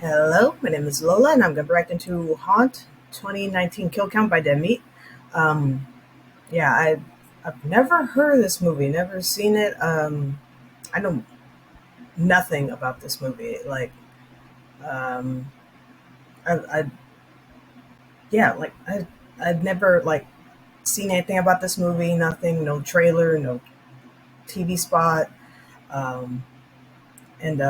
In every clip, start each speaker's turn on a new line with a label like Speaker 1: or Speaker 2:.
Speaker 1: Hello, my name is Lola, and I'm going to direct into Haunt 2019 Kill Count by DeadMeat. Yeah, I've never heard of this movie, never seen it. I know nothing about this movie. Um, I yeah, I've never seen anything about this movie. Nothing, no trailer, no TV spot, um, and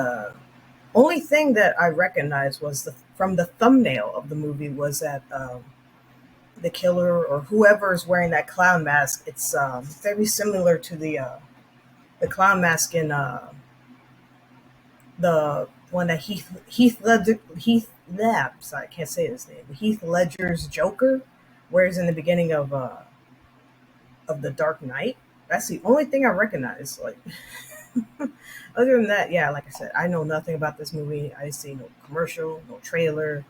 Speaker 1: only thing that I recognized was from the thumbnail of the movie was that the killer or whoever is wearing that clown mask. It's very similar to the clown mask in the one that sorry, I can't say his name. Heath Ledger's Joker wears in the beginning of the Dark Knight. That's the only thing I recognize. Other than that, yeah, like I said, I know nothing about this movie. I see no commercial, no trailer,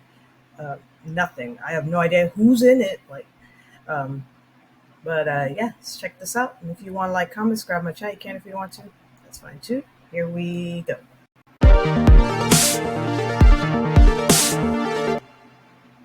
Speaker 1: nothing. I have no idea who's in it. Um, yeah, let's check this out. And if you want to comment, subscribe my channel. You can if you want to. That's fine too. Here we go.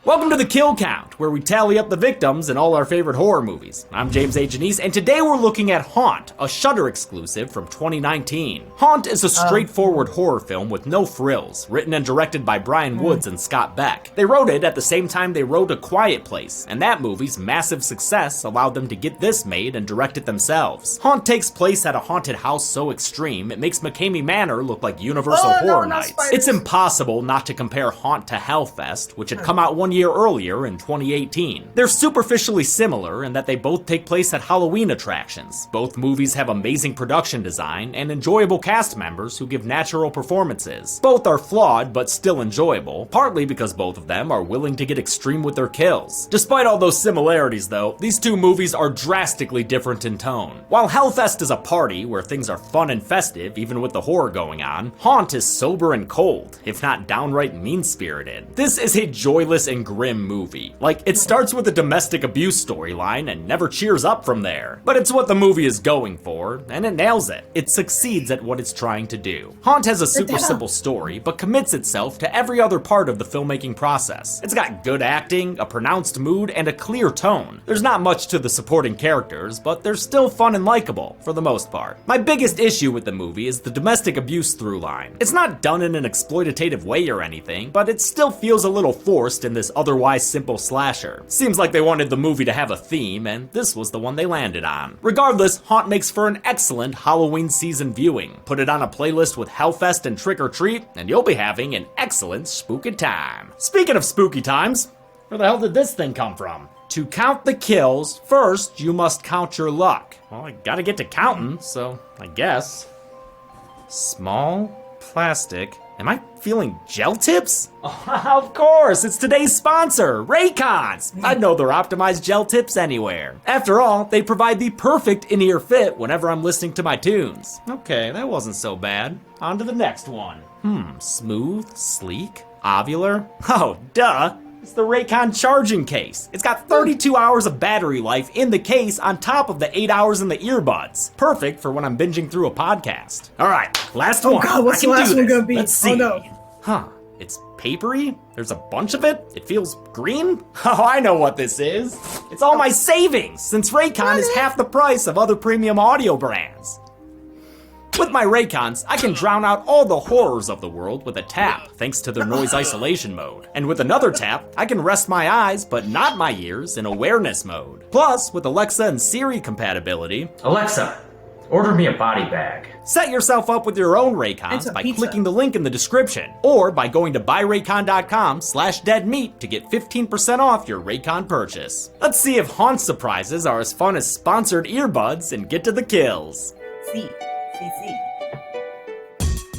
Speaker 2: Welcome to the Kill Count, where we tally up the victims in all our favorite horror movies. I'm James A. Janice, and today we're looking at Haunt, a Shudder exclusive from 2019. Haunt is a straightforward horror film with no frills, written and directed by Brian Woods and Scott Beck. They wrote it at the same time they wrote A Quiet Place, and that movie's massive success allowed them to get this made and direct it themselves. Haunt takes place at a haunted house so extreme, it makes McCamey Manor look like Universal Horror Nights. It's impossible not to compare Haunt to Hellfest, which had come out 1 year earlier in 2018. They're superficially similar in that they both take place at Halloween attractions. Both movies have amazing production design and enjoyable cast members who give natural performances. Both are flawed but still enjoyable, partly because both of them are willing to get extreme with their kills. Despite all those similarities though, these two movies are drastically different in tone. While Hellfest is a party where things are fun and festive even with the horror going on, Haunt is sober and cold, if not downright mean-spirited. This is a joyless and grim movie. It starts with a domestic abuse storyline and never cheers up from there. But it's what the movie is going for, and it nails it. It succeeds at what it's trying to do. Haunt has a super simple story, but commits itself to every other part of the filmmaking process. It's got good acting, a pronounced mood, and a clear tone. There's not much to the supporting characters, but they're still fun and likable, for the most part. My biggest issue with the movie is the domestic abuse through line. It's not done in an exploitative way or anything, but it still feels a little forced in this otherwise simple slasher. Seems like they wanted the movie to have a theme, and this was the one they landed on. Regardless, Haunt makes for an excellent Halloween season viewing. Put it on a playlist with Hellfest and Trick or Treat, and you'll be having an excellent spooky time. Speaking of spooky times, where the hell did this thing come from? To count the kills, first you must count your luck. Well, I gotta get to counting, so I guess. Small plastic. Am I feeling gel tips? Oh, of course, it's today's sponsor, Raycons. I know they're optimized gel tips anywhere. After all, they provide the perfect in-ear fit whenever I'm listening to my tunes. Okay, that wasn't so bad. On to the next one. Smooth, sleek, ovular. Oh, duh. It's the Raycon charging case. It's got 32 hours of battery life in the case on top of the 8 hours in the earbuds. Perfect for when I'm binging through a podcast. All right, last one.
Speaker 1: Oh God, what's the last one gonna be?
Speaker 2: Let's see.
Speaker 1: Oh no.
Speaker 2: It's papery? There's a bunch of it? It feels green? Oh, I know what this is. It's all my savings, since Raycon is half the price of other premium audio brands. With my Raycons, I can drown out all the horrors of the world with a tap, thanks to their noise isolation mode. And with another tap, I can rest my eyes, but not my ears, in awareness mode. Plus, with Alexa and Siri compatibility,
Speaker 3: Alexa, order me a body bag.
Speaker 2: Set yourself up with your own Raycons by clicking the link in the description, or by going to buyraycon.com/deadmeat to get 15% off your Raycon purchase. Let's see if Haunt surprises are as fun as sponsored earbuds and get to the kills.
Speaker 1: See.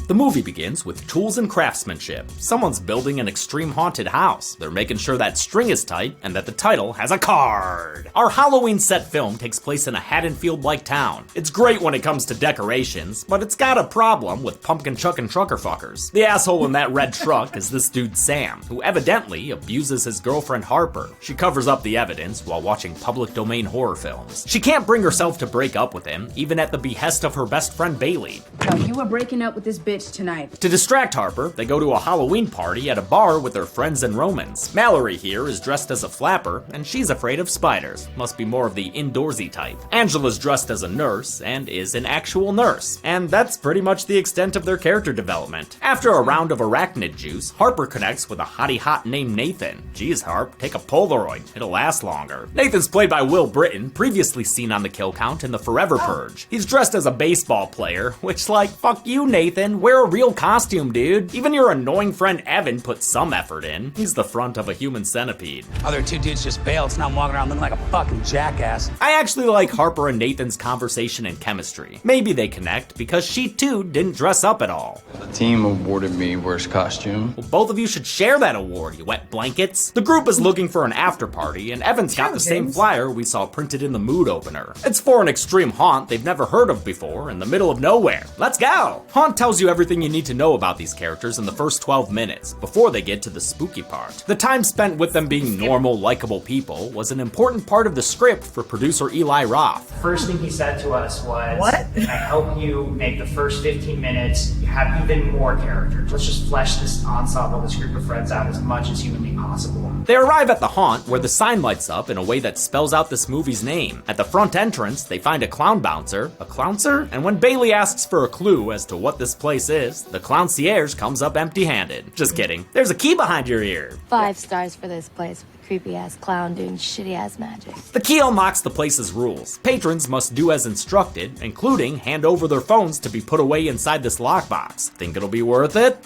Speaker 2: The movie begins with tools and craftsmanship. Someone's building an extreme haunted house. They're making sure that string is tight and that the title has a card. Our Halloween set film takes place in a Haddonfield-like town. It's great when it comes to decorations, but it's got a problem with pumpkin chucking trucker fuckers. The asshole in that red truck is this dude Sam, who evidently abuses his girlfriend Harper. She covers up the evidence while watching public domain horror films. She can't bring herself to break up with him, even at the behest of her best friend Bailey.
Speaker 4: No, you were breaking up with this bitch bitch tonight.
Speaker 2: To distract Harper, they go to a Halloween party at a bar with their friends and Romans. Mallory here is dressed as a flapper, and she's afraid of spiders. Must be more of the indoorsy type. Angela's dressed as a nurse, and is an actual nurse. And that's pretty much the extent of their character development. After a round of arachnid juice, Harper connects with a hottie hot named Nathan. Geez, Harp, take a Polaroid. It'll last longer. Nathan's played by Will Britton, previously seen on the Kill Count in The Forever Purge. He's dressed as a baseball player, which, like, fuck you, Nathan. Wear a real costume, dude. Even your annoying friend Evan put some effort in. He's the front of a human centipede.
Speaker 5: Other two dudes just bailed, so now I'm walking around looking like a fucking jackass.
Speaker 2: I actually like Harper and Nathan's conversation and chemistry. Maybe they connect because she too didn't dress up at all.
Speaker 6: The team awarded me worst costume.
Speaker 2: Well, both of you should share that award, you wet blankets. The group is looking for an after party, and Evan's got the same flyer we saw printed in the mood opener. It's for an extreme haunt they've never heard of before in the middle of nowhere. Let's go! Haunt tells you everything you need to know about these characters in the first 12 minutes, before they get to the spooky part. The time spent with them being normal, likable people was an important part of the script for producer Eli Roth.
Speaker 7: First thing he said to us was,
Speaker 1: What?
Speaker 7: I help you make the first 15 minutes have even more characters. Let's just flesh this ensemble, this group of friends out as much as humanly possible.
Speaker 2: They arrive at the haunt where the sign lights up in a way that spells out this movie's name. At the front entrance, they find a clown bouncer. A clowncer? And when Bailey asks for a clue as to what this place is, the clown-cierge comes up empty-handed. Just kidding. There's a key behind your ear.
Speaker 8: 5 stars for this place with a creepy-ass clown doing shitty-ass magic.
Speaker 2: The key unlocks the place's rules. Patrons must do as instructed, including hand over their phones to be put away inside this lockbox. Think it'll be worth it?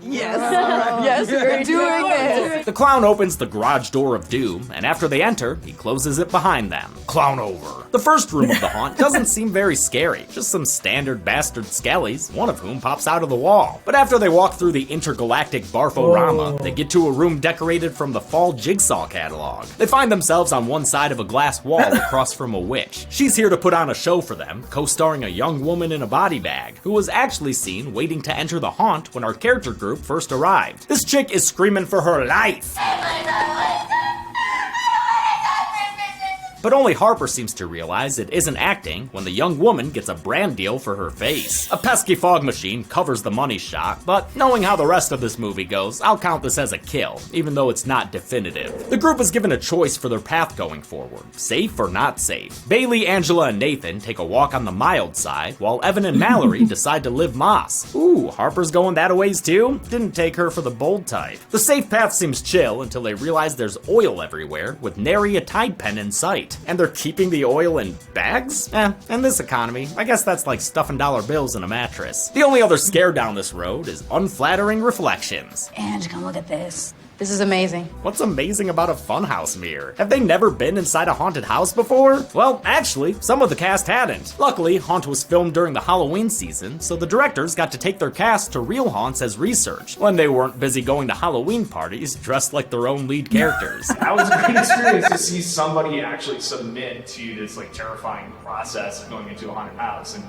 Speaker 4: Yes, we're doing it.
Speaker 2: The clown opens the garage door of doom, and after they enter, he closes it behind them. Clown over. The first room of the haunt doesn't seem very scary, just some standard bastard skellies, one of whom pops out of the wall. But after they walk through the intergalactic Barforama, they get to a room decorated from the Fall Jigsaw catalog. They find themselves on one side of a glass wall across from a witch. She's here to put on a show for them, co-starring a young woman in a body bag, who was actually seen waiting to enter the haunt when our character group first arrived. This chick is screaming for her life. But only Harper seems to realize it isn't acting when the young woman gets a brand deal for her face. A pesky fog machine covers the money shot, but knowing how the rest of this movie goes, I'll count this as a kill, even though it's not definitive. The group is given a choice for their path going forward, safe or not safe. Bailey, Angela, and Nathan take a walk on the mild side, while Evan and Mallory decide to live Moss. Ooh, Harper's going that a ways too? Didn't take her for the bold type. The safe path seems chill until they realize there's oil everywhere, with nary a Tide pen in sight. And they're keeping the oil in bags? In this economy, I guess that's like stuffing dollar bills in a mattress. The only other scare down this road is unflattering reflections.
Speaker 4: Ange, come look at this.
Speaker 8: This is amazing.
Speaker 2: What's amazing about a funhouse mirror? Have they never been inside a haunted house before? Well, actually, some of the cast hadn't. Luckily, Haunt was filmed during the Halloween season, so the directors got to take their cast to real haunts as research, when they weren't busy going to Halloween parties dressed like their own lead characters.
Speaker 9: That was a great experience to see somebody actually submit to this like terrifying process of going into a haunted house and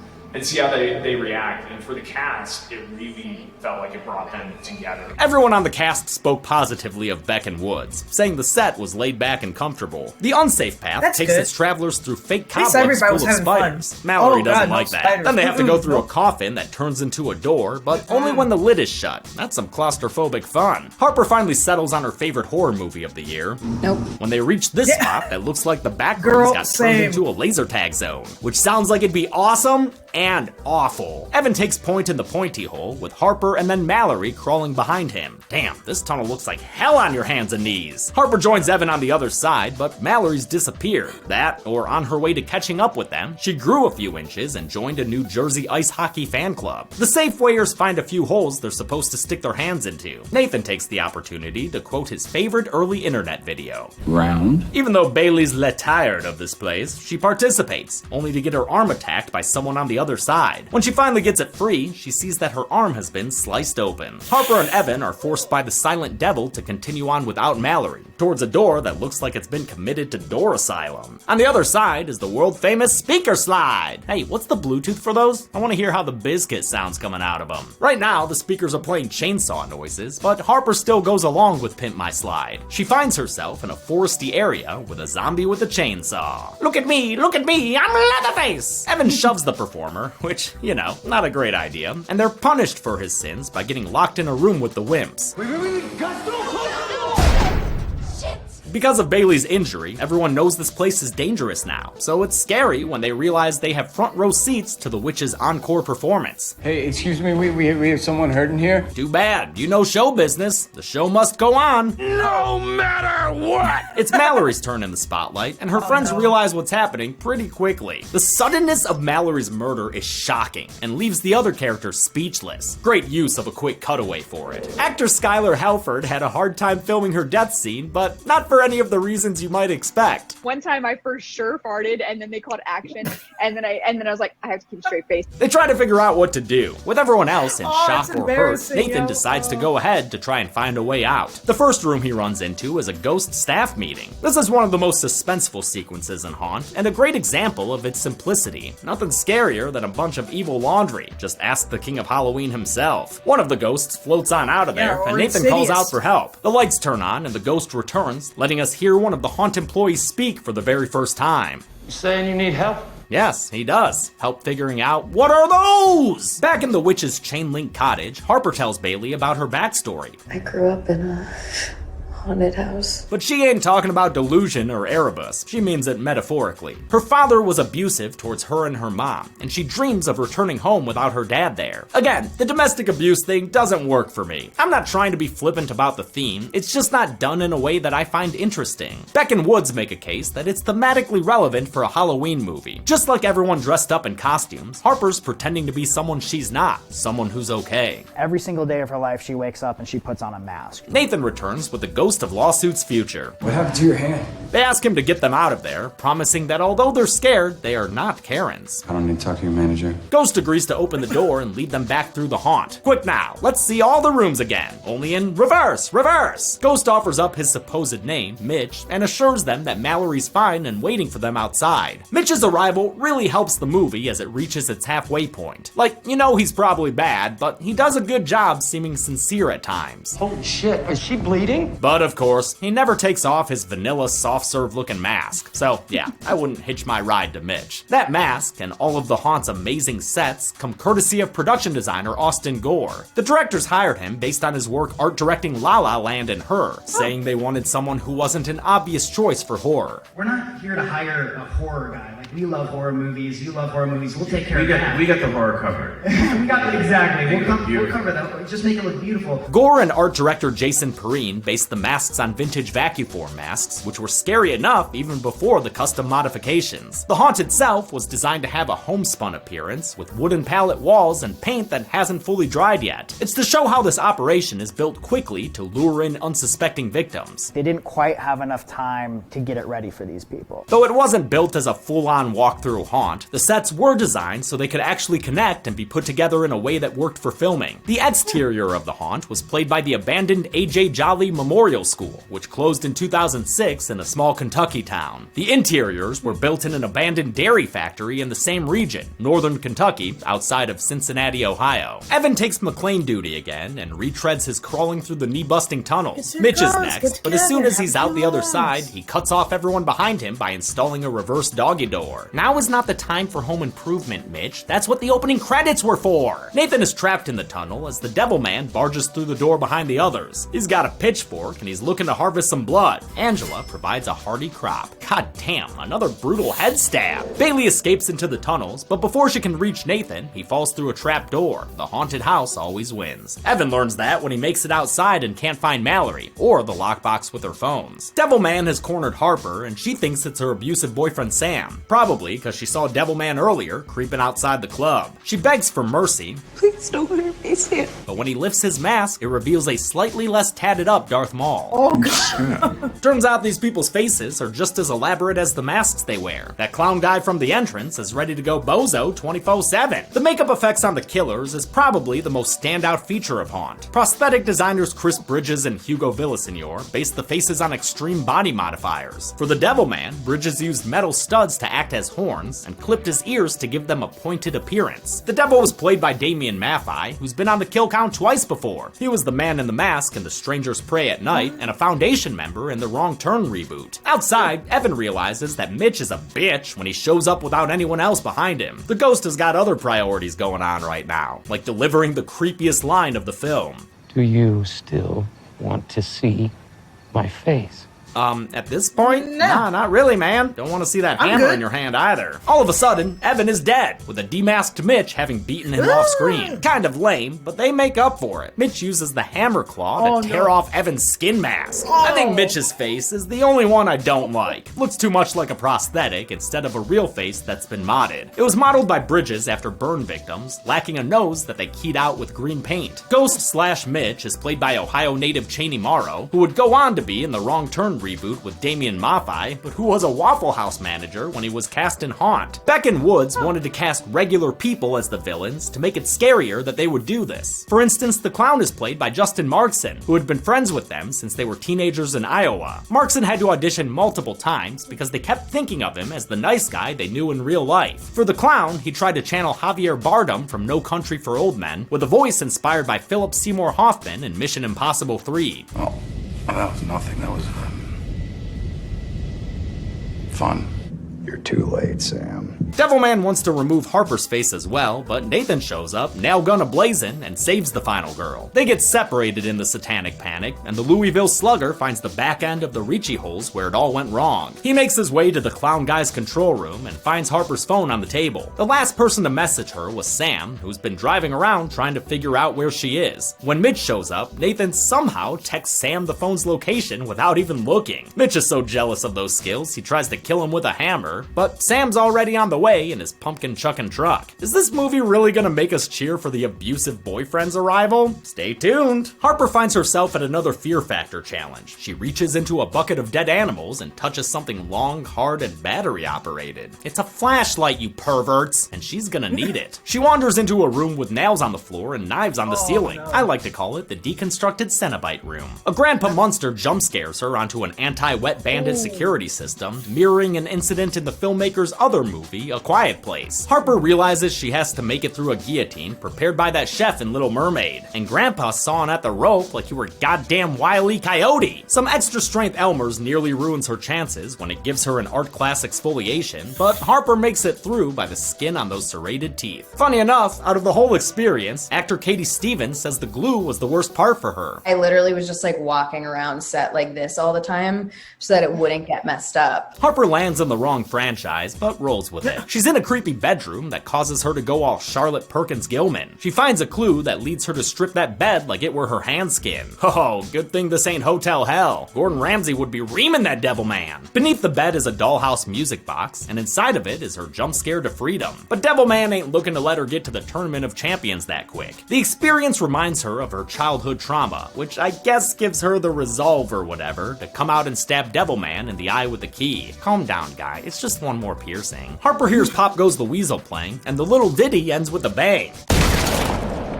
Speaker 9: see how they react. And for the cast, it really felt like it brought them together.
Speaker 2: Everyone on the cast spoke positively of Beck and Woods, saying the set was laid back and comfortable. The unsafe path takes its travelers through fake cobwebs full of spiders. Mallory doesn't like that.
Speaker 1: Spiders.
Speaker 2: Then they have to go through a coffin that turns into a door, but only when the lid is shut. That's some claustrophobic fun. Harper finally settles on her favorite horror movie of the year.
Speaker 8: Nope.
Speaker 2: When they reach this spot that looks like the background's got turned into a laser tag zone, which sounds like it'd be awesome and awful. Evan takes point in the pointy hole, with Harper and then Mallory crawling behind him. Damn, this tunnel looks like hell on your hands and knees. Harper joins Evan on the other side, but Mallory's disappeared. That, or on her way to catching up with them, she grew a few inches and joined a New Jersey ice hockey fan club. The Safewayers find a few holes they're supposed to stick their hands into. Nathan takes the opportunity to quote his favorite early internet video.
Speaker 6: Round.
Speaker 2: Even though Bailey's tired of this place, she participates, only to get her arm attacked by someone on the other side. When she finally gets it free, she sees that her arm has been sliced open. Harper and Evan are forced by the silent devil to continue on without Mallory, towards a door that looks like it's been committed to door asylum. On the other side is the world-famous speaker slide. Hey, what's the Bluetooth for those? I want to hear how the Bizkit sounds coming out of them. Right now, the speakers are playing chainsaw noises, but Harper still goes along with Pimp My Slide. She finds herself in a foresty area with a zombie with a chainsaw. Look at me, I'm Leatherface! Evan shoves the performer armor, which, not a great idea, and they're punished for his sins by getting locked in a room with the wimps. Because of Bailey's injury, everyone knows this place is dangerous now, so it's scary when they realize they have front row seats to the witch's encore performance.
Speaker 6: Hey, excuse me, we have someone hurt in here?
Speaker 2: Too bad, you know show business. The show must go on.
Speaker 10: No matter what!
Speaker 2: It's Mallory's turn in the spotlight, and her friends realize what's happening pretty quickly. The suddenness of Mallory's murder is shocking, and leaves the other characters speechless. Great use of a quick cutaway for it. Actor Skylar Halford had a hard time filming her death scene, but not for any of the reasons you might expect.
Speaker 11: One time I first sure farted and then they called action and then I was like, I have to keep a straight face.
Speaker 2: They try to figure out what to do. With everyone else in shock or hurt, Nathan
Speaker 1: yo.
Speaker 2: decides to go ahead to try and find a way out. The first room he runs into is a ghost staff meeting. This is one of the most suspenseful sequences in Haunt, and a great example of its simplicity. Nothing scarier than a bunch of evil laundry. Just ask the King of Halloween himself. One of the ghosts floats on out of there, and Nathan calls out for help. The lights turn on and the ghost returns, letting us hear one of the Haunt employees speak for the very first time.
Speaker 6: You saying you need help?
Speaker 2: Yes, he does. Help figuring out, what are those? Back in the witch's chain link cottage, Harper tells Bailey about her backstory.
Speaker 12: I grew up in a haunted house.
Speaker 2: But she ain't talking about delusion or Erebus. She means it metaphorically. Her father was abusive towards her and her mom, and she dreams of returning home without her dad there. Again, the domestic abuse thing doesn't work for me. I'm not trying to be flippant about the theme, it's just not done in a way that I find interesting. Beck and Woods make a case that it's thematically relevant for a Halloween movie. Just like everyone dressed up in costumes, Harper's pretending to be someone she's not, someone who's okay.
Speaker 13: Every single day of her life, she wakes up and she puts on a mask.
Speaker 2: Nathan returns with the ghost of Lawsuit's future.
Speaker 6: What happened to your hand?
Speaker 2: They ask him to get them out of there, promising that although they're scared, they are not Karens.
Speaker 6: I don't need to talk to your manager.
Speaker 2: Ghost agrees to open the door and lead them back through the haunt. Quick now, let's see all the rooms again, only in reverse. Ghost offers up his supposed name, Mitch, and assures them that Mallory's fine and waiting for them outside. Mitch's arrival really helps the movie as it reaches its halfway point. He's probably bad, but he does a good job seeming sincere at times.
Speaker 6: Holy shit, is she bleeding?
Speaker 2: But of course, he never takes off his vanilla soft-serve looking mask. So yeah, I wouldn't hitch my ride to Mitch. That mask and all of the haunt's amazing sets come courtesy of production designer Austin Gore. The directors hired him based on his work art directing La La Land and Her, saying they wanted someone who wasn't an obvious choice for horror.
Speaker 7: We're not here to hire a horror guy. We love horror movies, you love horror movies, we'll take care of that.
Speaker 3: We got the horror covered.
Speaker 7: Exactly. We'll cover that. Just make it look beautiful.
Speaker 2: Gore and art director Jason Perrine based the masks on vintage Vacuform masks, which were scary enough even before the custom modifications. The haunt itself was designed to have a homespun appearance, with wooden pallet walls and paint that hasn't fully dried yet. It's to show how this operation is built quickly to lure in unsuspecting victims.
Speaker 13: They didn't quite have enough time to get it ready for these people.
Speaker 2: Though it wasn't built as a full-on walkthrough haunt, the sets were designed so they could actually connect and be put together in a way that worked for filming. The exterior of the haunt was played by the abandoned A.J. Jolly Memorial School, which closed in 2006 in a small Kentucky town. The interiors were built in an abandoned dairy factory in the same region, northern Kentucky, outside of Cincinnati, Ohio. Evan takes McClane duty again and retreads his crawling through the knee-busting tunnels. Mitch is next, but as soon as he's out the other side, he cuts off everyone behind him by installing a reverse doggy door. Now is not the time for home improvement, Mitch. That's what the opening credits were for. Nathan is trapped in the tunnel as the Devil Man barges through the door behind the others. He's got a pitchfork and he's looking to harvest some blood. Angela provides a hearty crop. God damn, another brutal head stab. Bailey escapes into the tunnels, but before she can reach Nathan, he falls through a trap door. The haunted house always wins. Evan learns that when he makes it outside and can't find Mallory, or the lockbox with her phones. Devil Man has cornered Harper, and she thinks it's her abusive boyfriend Sam, probably because she saw Devil Man earlier creeping outside the club. She begs for mercy.
Speaker 12: Please don't hurt me, Sam.
Speaker 2: But when he lifts his mask, it reveals a slightly less tatted up Darth Maul.
Speaker 1: Oh, God.
Speaker 2: Turns out these people's faces are just as elaborate as the masks they wear. That clown guy from the entrance is ready to go bozo 24/7. The makeup effects on the killers is probably the most standout feature of Haunt. Prosthetic designers Chris Bridges and Hugo Villaseñor based the faces on extreme body modifiers. For the Devil Man, Bridges used metal studs to act as horns and clipped his ears to give them a pointed appearance. The Devil was played by Damian Maffei, who's been on the kill count twice before. He was the man in the mask in The Stranger's Prey at Night, Knight and a Foundation member in the Wrong Turn reboot. Outside, Evan realizes that Mitch is a bitch when he shows up without anyone else behind him. The ghost has got other priorities going on right now, like delivering the creepiest line of the film.
Speaker 6: Do you still want to see my face?
Speaker 2: At this point? Nah, not really, man. Don't want to see that hammer in your hand either. All of a sudden, Evan is dead, with a demasked Mitch having beaten him off screen. Kind of lame, but they make up for it. Mitch uses the hammer claw to tear off Evan's skin mask. I think Mitch's face is the only one I don't like. Looks too much like a prosthetic instead of a real face that's been modded. It was modeled by Bridges after burn victims, lacking a nose that they keyed out with green paint. Ghost/Mitch is played by Ohio native Cheney Morrow, who would go on to be in the Wrong Turn reboot with Damien Maffei, but who was a Waffle House manager when he was cast in Haunt. Beck and Woods wanted to cast regular people as the villains to make it scarier that they would do this. For instance, the clown is played by Justin Markson, who had been friends with them since they were teenagers in Iowa. Markson had to audition multiple times because they kept thinking of him as the nice guy they knew in real life. For the clown, he tried to channel Javier Bardem from No Country for Old Men, with a voice inspired by Philip Seymour Hoffman in Mission Impossible 3.
Speaker 14: Oh, that was nothing. That was fun. You're too late, Sam.
Speaker 2: Devilman wants to remove Harper's face as well, but Nathan shows up, nail gun a-blazing, and saves the final girl. They get separated in the satanic panic, and the Louisville Slugger finds the back end of the Ricci holes where it all went wrong. He makes his way to the clown guy's control room and finds Harper's phone on the table. The last person to message her was Sam, who's been driving around trying to figure out where she is. When Mitch shows up, Nathan somehow texts Sam the phone's location without even looking. Mitch is so jealous of those skills, he tries to kill him with a hammer, but Sam's already on the way in his pumpkin chucking truck. Is this movie really gonna make us cheer for the abusive boyfriend's arrival? Stay tuned. Harper finds herself at another Fear Factor challenge. She reaches into a bucket of dead animals and touches something long, hard, and battery operated. It's a flashlight, you perverts, and she's gonna need it. She wanders into a room with nails on the floor and knives on the ceiling. I like to call it the deconstructed Cenobite room. A Grandpa Munster jump scares her onto an anti-wet bandit security system, mirroring an incident in the filmmaker's other movie, A Quiet Place. Harper realizes she has to make it through a guillotine prepared by that chef in Little Mermaid, and Grandpa sawing at the rope like you were goddamn Wile E. Coyote. Some extra strength Elmer's nearly ruins her chances when it gives her an art class exfoliation, but Harper makes it through by the skin on those serrated teeth. Funny enough, out of the whole experience, actor Katie Stevens says the glue was the worst part for her.
Speaker 15: I literally was just like walking around set like this all the time so that it wouldn't get messed up.
Speaker 2: Harper lands in the wrong franchise, but rolls with it. She's in a creepy bedroom that causes her to go all Charlotte Perkins Gilman. She finds a clue that leads her to strip that bed like it were her hand skin. Oh, good thing this ain't Hotel Hell. Gordon Ramsay would be reaming that devil man. Beneath the bed is a dollhouse music box, and inside of it is her jump scare to freedom. But Devil Man ain't looking to let her get to the Tournament of Champions that quick. The experience reminds her of her childhood trauma, which I guess gives her the resolve or whatever to come out and stab Devil Man in the eye with the key. Calm down, guy. It's just one more piercing. Harper hears Pop Goes the Weasel playing, and the little ditty ends with a bang.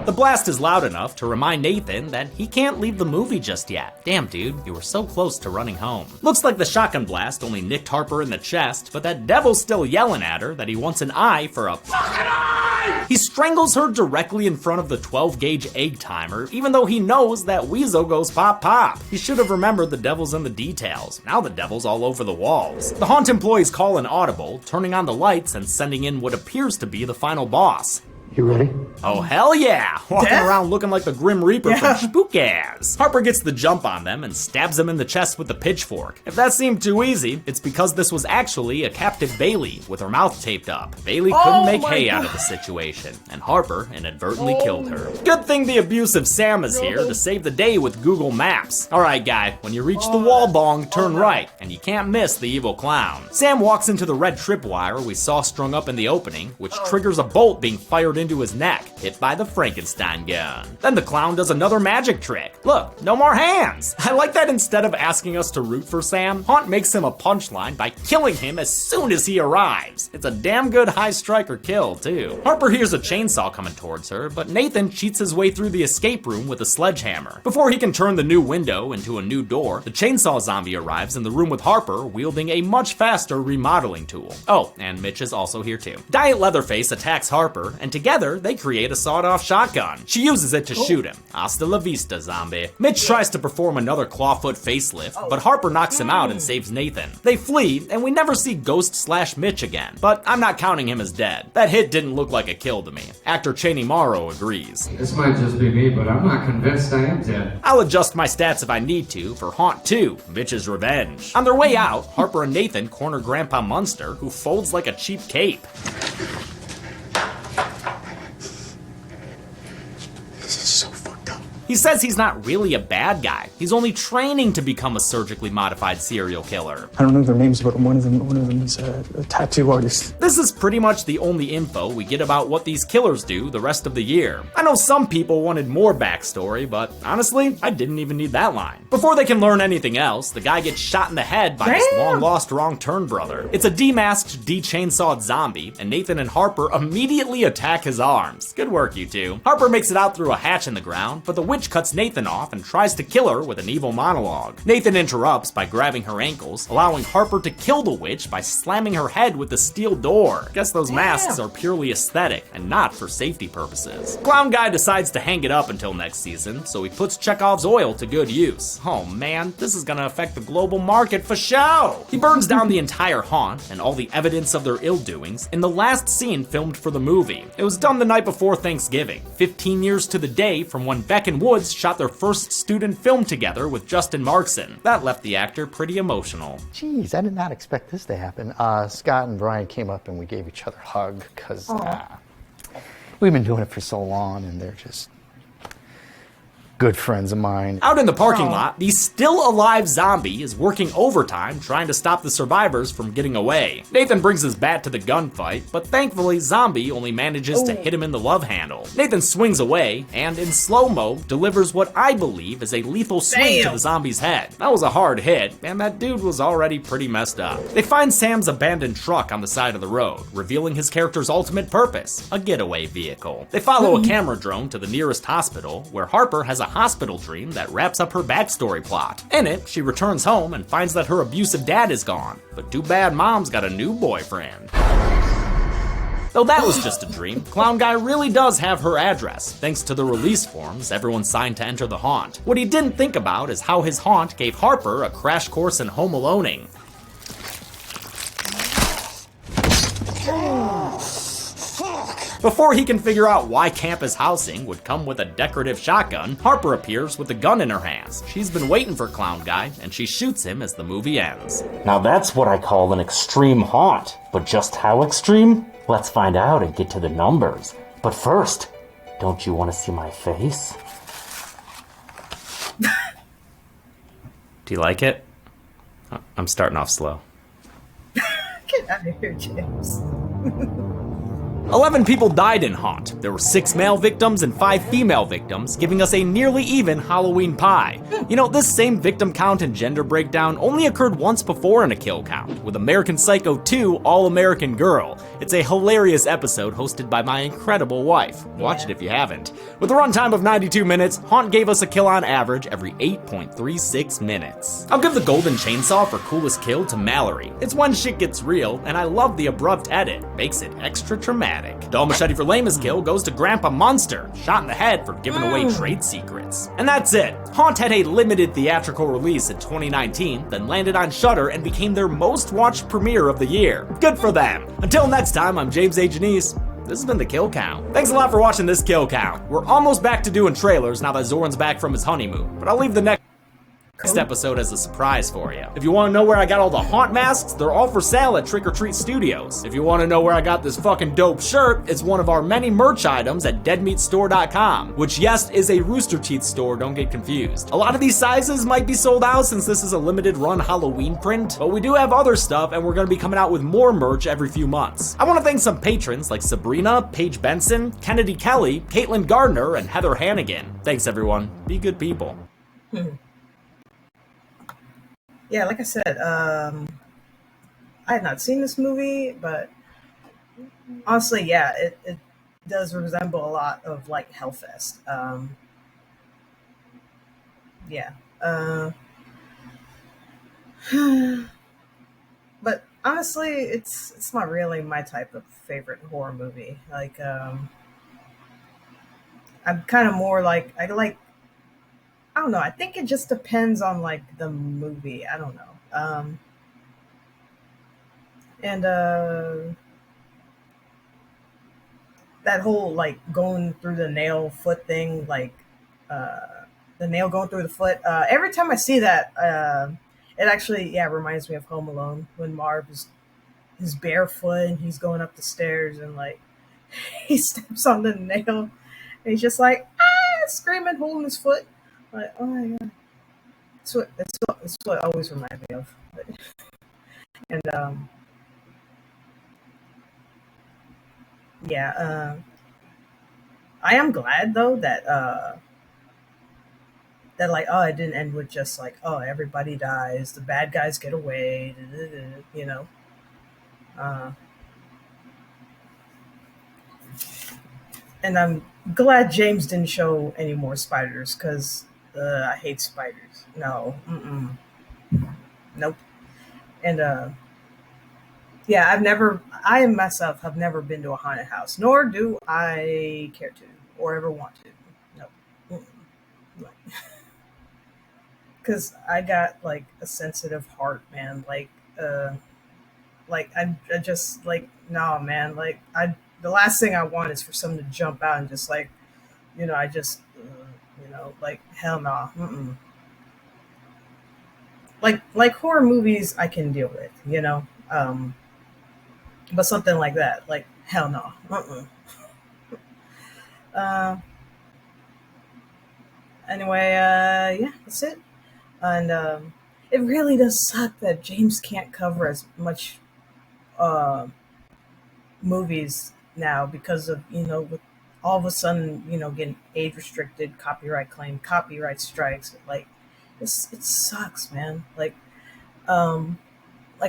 Speaker 2: The blast is loud enough to remind Nathan that he can't leave the movie just yet. Damn, dude, you were so close to running home. Looks like the shotgun blast only nicked Harper in the chest, but that devil's still yelling at her that he wants an eye for a fucking eye! He strangles her directly in front of the 12-gauge egg timer, even though he knows that Weasel goes pop pop. He should have remembered the devil's in the details. Now the devil's all over the walls. The Haunt employees call an audible, turning on the lights and sending in what appears to be the final boss.
Speaker 6: You ready?
Speaker 2: Oh, hell yeah! Walking around looking like the Grim Reaper from Spook-Ass. Harper gets the jump on them and stabs him in the chest with the pitchfork. If that seemed too easy, it's because this was actually a captive Bailey with her mouth taped up. Bailey couldn't make hay out of the situation, and Harper inadvertently killed her. Good thing the abusive Sam is here to save the day with Google Maps. Alright, guy, when you reach the wall bong, turn right, and you can't miss the evil clown. Sam walks into the red tripwire we saw strung up in the opening, which triggers a bolt being fired into his neck, hit by the Frankenstein gun. Then the clown does another magic trick. Look, no more hands! I like that instead of asking us to root for Sam, Haunt makes him a punchline by killing him as soon as he arrives. It's a damn good high striker kill, too. Harper hears a chainsaw coming towards her, but Nathan cheats his way through the escape room with a sledgehammer. Before he can turn the new window into a new door, the chainsaw zombie arrives in the room with Harper, wielding a much faster remodeling tool. Oh, and Mitch is also here too. Diet Leatherface attacks Harper, and together Together, they create a sawed-off shotgun. She uses it to shoot him. Hasta la vista, zombie. Mitch tries to perform another clawfoot facelift, but Harper knocks him out and saves Nathan. They flee, and we never see Ghost/Mitch again, but I'm not counting him as dead. That hit didn't look like a kill to me. Actor Cheney Morrow agrees.
Speaker 16: This might just be me, but I'm not convinced I am dead.
Speaker 2: I'll adjust my stats if I need to for Haunt 2, Mitch's Revenge. On their way out, Harper and Nathan corner Grandpa Munster, who folds like a cheap cape.
Speaker 16: This is so fucked up.
Speaker 2: He says he's not really a bad guy. He's only training to become a surgically modified serial killer.
Speaker 17: I don't know their names, but one of them is a tattoo artist.
Speaker 2: This is pretty much the only info we get about what these killers do the rest of the year. I know some people wanted more backstory, but honestly, I didn't even need that line. Before they can learn anything else, the guy gets shot in the head by his long-lost wrong turn brother. It's a demasked, de-chainsawed zombie, and Nathan and Harper immediately attack his arms. Good work, you two. Harper makes it out through a hatch in the ground, but the witch cuts Nathan off and tries to kill her with an evil monologue. Nathan interrupts by grabbing her ankles, allowing Harper to kill the witch by slamming her head with the steel door. Guess those masks are purely aesthetic and not for safety purposes. Clown Guy decides to hang it up until next season, so he puts Chekhov's oil to good use. Oh man, this is gonna affect the global market for show! He burns down the entire haunt and all the evidence of their ill-doings in the last scene filmed for the movie. It was done the night before Thanksgiving, 15 years to the day from when Beck and Woods shot their first student film together with Justin Markson. That left the actor pretty emotional.
Speaker 13: Jeez, I did not expect this to happen. Scott and Brian came up and we gave each other a hug because we've been doing it for so long and they're just good friends of mine.
Speaker 2: Out in the parking lot, the still alive zombie is working overtime trying to stop the survivors from getting away. Nathan brings his bat to the gunfight, but thankfully Zombie only manages to hit him in the love handle. Nathan swings away and in slow-mo delivers what I believe is a lethal swing to the zombie's head. That was a hard hit, and that dude was already pretty messed up. They find Sam's abandoned truck on the side of the road, revealing his character's ultimate purpose, a getaway vehicle. They follow a camera drone to the nearest hospital, where Harper has a hospital dream that wraps up her backstory plot. In it, she returns home and finds that her abusive dad is gone, but too bad mom's got a new boyfriend. Though that was just a dream, Clown Guy really does have her address, thanks to the release forms everyone signed to enter the haunt. What he didn't think about is how his haunt gave Harper a crash course in home aloning. Before he can figure out why campus housing would come with a decorative shotgun, Harper appears with a gun in her hands. She's been waiting for Clown Guy, and she shoots him as the movie ends.
Speaker 6: Now that's what I call an extreme haunt. But just how extreme? Let's find out and get to the numbers. But first, don't you want to see my face?
Speaker 2: Do you like it? I'm starting off slow.
Speaker 1: Get out of here, James.
Speaker 2: 11 people died in Haunt. There were 6 male victims and 5 female victims, giving us a nearly even Halloween pie. You know, this same victim count and gender breakdown only occurred once before in a kill count, with American Psycho 2 All-American Girl. It's a hilarious episode hosted by my incredible wife. Watch it if you haven't. With a runtime of 92 minutes, Haunt gave us a kill on average every 8.36 minutes. I'll give the Golden Chainsaw for coolest kill to Mallory. It's when shit gets real, and I love the abrupt edit. Makes it extra traumatic. Dull Machete for lamest kill goes to Grandpa Munster, shot in the head for giving away trade secrets. And that's it. Haunt had a limited theatrical release in 2019, then landed on Shudder and became their most watched premiere of the year. Good for them. Until next time, I'm James A. Janice. This has been the Kill Count. Thanks a lot for watching this Kill Count. We're almost back to doing trailers now that Zoran's back from his honeymoon, but I'll leave the next episode as a surprise for you. If you want to know where I got all the Haunt masks, they're all for sale at Trick or Treat Studios. If you want to know where I got this fucking dope shirt, it's one of our many merch items at DeadMeatStore.com, which yes, is a Rooster Teeth store, don't get confused. A lot of these sizes might be sold out since this is a limited run Halloween print, but we do have other stuff and we're going to be coming out with more merch every few months. I want to thank some patrons like Sabrina, Paige Benson, Kennedy Kelly, Caitlin Gardner, and Heather Hannigan. Thanks everyone. Be good people.
Speaker 1: Yeah, like I said, I had not seen this movie, but honestly, yeah, it does resemble a lot of like Hellfest. Yeah. But honestly, it's not really my type of favorite horror movie. Like, I'm kind of more like I don't know. I think it just depends on like the movie. I don't know. And that whole like going through the nail foot thing, like the nail going through the foot. Every time I see that, it actually reminds me of Home Alone when Marv is his barefoot and he's going up the stairs and like he steps on the nail and he's just like screaming, holding his foot. Like, oh my god, that's what always reminds me of. And yeah, I am glad though that like, oh, it didn't end with just like, oh, everybody dies, the bad guys get away, you know. Uh, and I'm glad James didn't show any more spiders because I hate spiders. No, nope. And yeah, I myself have never been to a haunted house, nor do I care to or ever want to. No, because I got like a sensitive heart, man. Like I just like no, man. Like the last thing I want is for someone to jump out and just like, I just, like hell no. Like horror movies, I can deal with, but something like that, like hell no. Uh, anyway, yeah, that's it. And it really does suck that James can't cover as much uh, movies now because of with all of a sudden getting age restricted, copyright claim, copyright strikes. Like it sucks, man. Like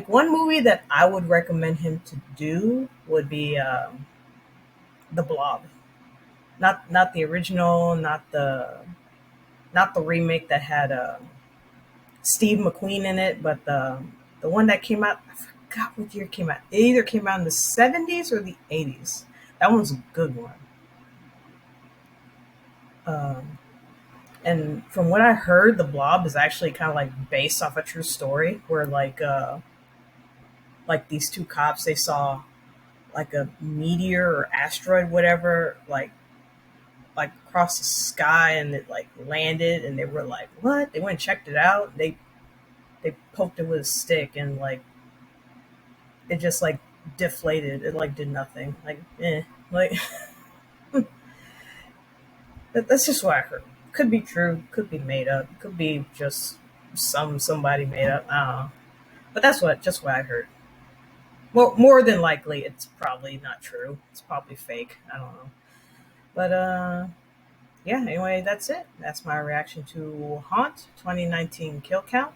Speaker 1: one movie that I would recommend him to do would be The Blob. Not the original, not the remake that had Steve McQueen in it, but the one that came out. I forgot what year it came out. It either came out in the 70s or the 80s. That one's a good one. Um, and from what I heard, The Blob is actually kind of like based off a true story, where like these two cops, they saw like a meteor or asteroid, whatever, like across the sky, and it like landed, and they were like, "What?" They went and checked it out. They poked it with a stick, and like it just like deflated. It like did nothing. Like like that's just what I heard. Could be true. Could be made up. Could be just somebody made up. I don't know. But that's just what I heard. Well, more than likely, it's probably not true. It's probably fake. I don't know. But yeah. Anyway, that's it. That's my reaction to Haunt 2019 Kill Count.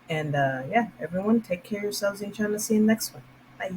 Speaker 1: And yeah, everyone, take care of yourselves and trying to see you in the next one. Bye.